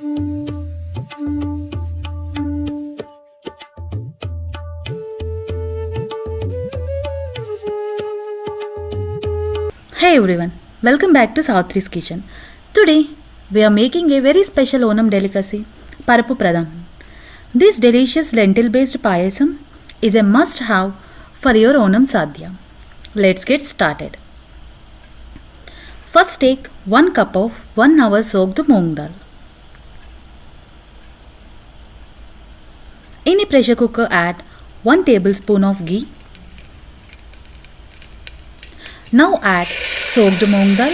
Hey everyone, welcome back to Savitri's Kitchen. Today we are making a very special Onam delicacy, Parippu Pradhaman. This delicious lentil based payasam is a must have for your Onam Sadhya. Let's get started. First take 1 cup of 1 hour soaked moong dal. In a pressure cooker add 1 tablespoon of ghee. Now add soaked moong dal,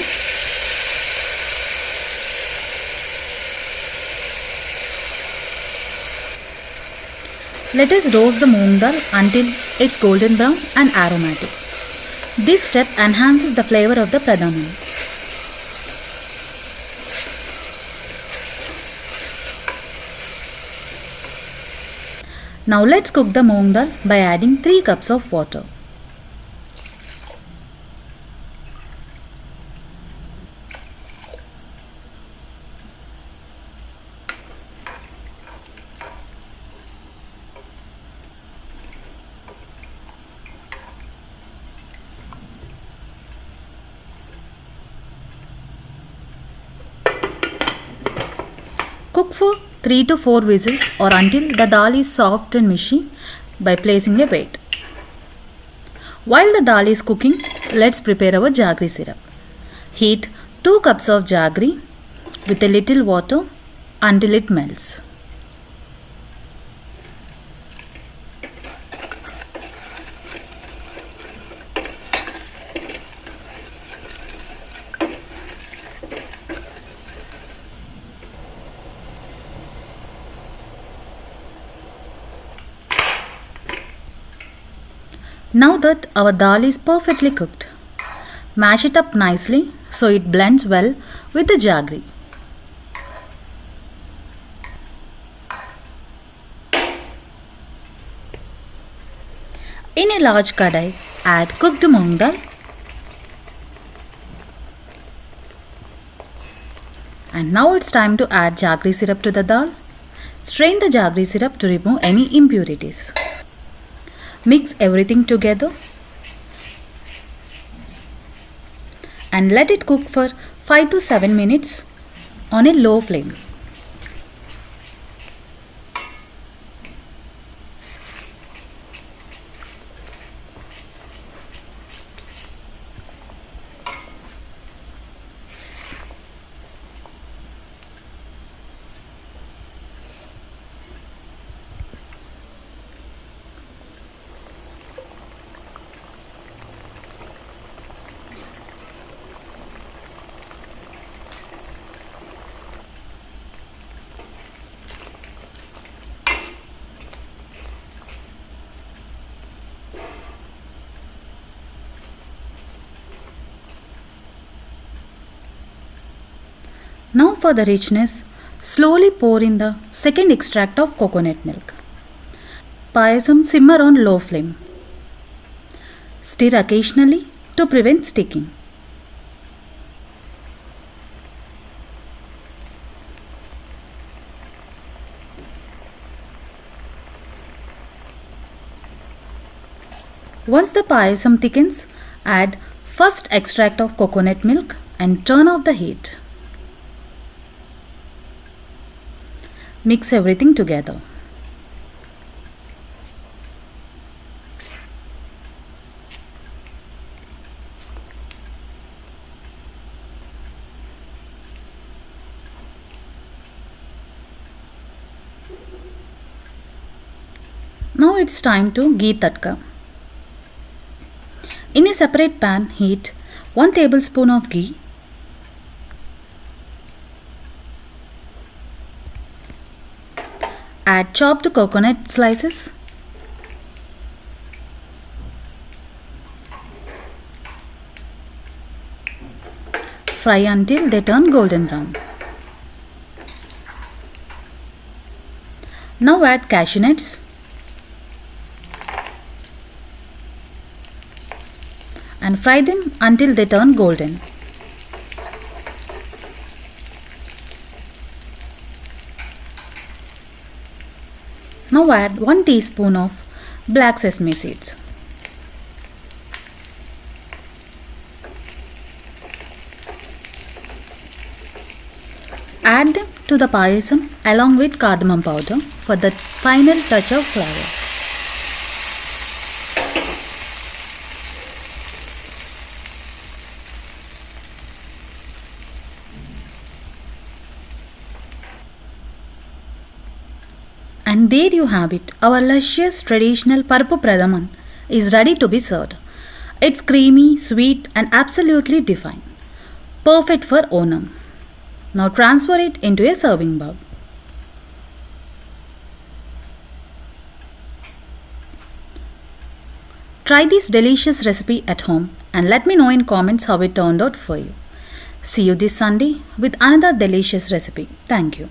let us roast the moong dal until it's golden brown and aromatic. This step enhances the flavor of the pradhaman. Now let's cook the moong dal by adding 3 cups of water. Cook for 3 to 4 whistles or until the dal is soft and mushy by placing a weight. While the dal is cooking, let's prepare our jaggery syrup. Heat 2 cups of jaggery with a little water until it melts. Now that our dal is perfectly cooked, mash it up nicely so it blends well with the jaggery. In a large kadai, add cooked moong dal and now it's time to add jaggery syrup to the dal. Strain the jaggery syrup to remove any impurities. Mix everything together and let it cook for 5 to 7 minutes on a low flame. Now for the richness, slowly pour in the second extract of coconut milk. Payasam simmer on low flame. Stir occasionally to prevent sticking. Once the payasam thickens, add first extract of coconut milk and turn off the heat. Mix everything together. Now it's time to ghee tadka. In a separate pan, heat 1 tablespoon of ghee. Add chopped coconut slices. Fry until they turn golden brown. Now add cashew nuts and fry them until they turn golden. Now add 1 teaspoon of black sesame seeds. Add them to the payasam along with cardamom powder for the final touch of flavor. And there you have it, our luscious traditional Parippu Pradhaman is ready to be served. It's creamy, sweet and absolutely divine. Perfect for Onam. Now transfer it into a serving bowl. Try this delicious recipe at home and let me know in comments how it turned out for you. See you this Sunday with another delicious recipe. Thank you.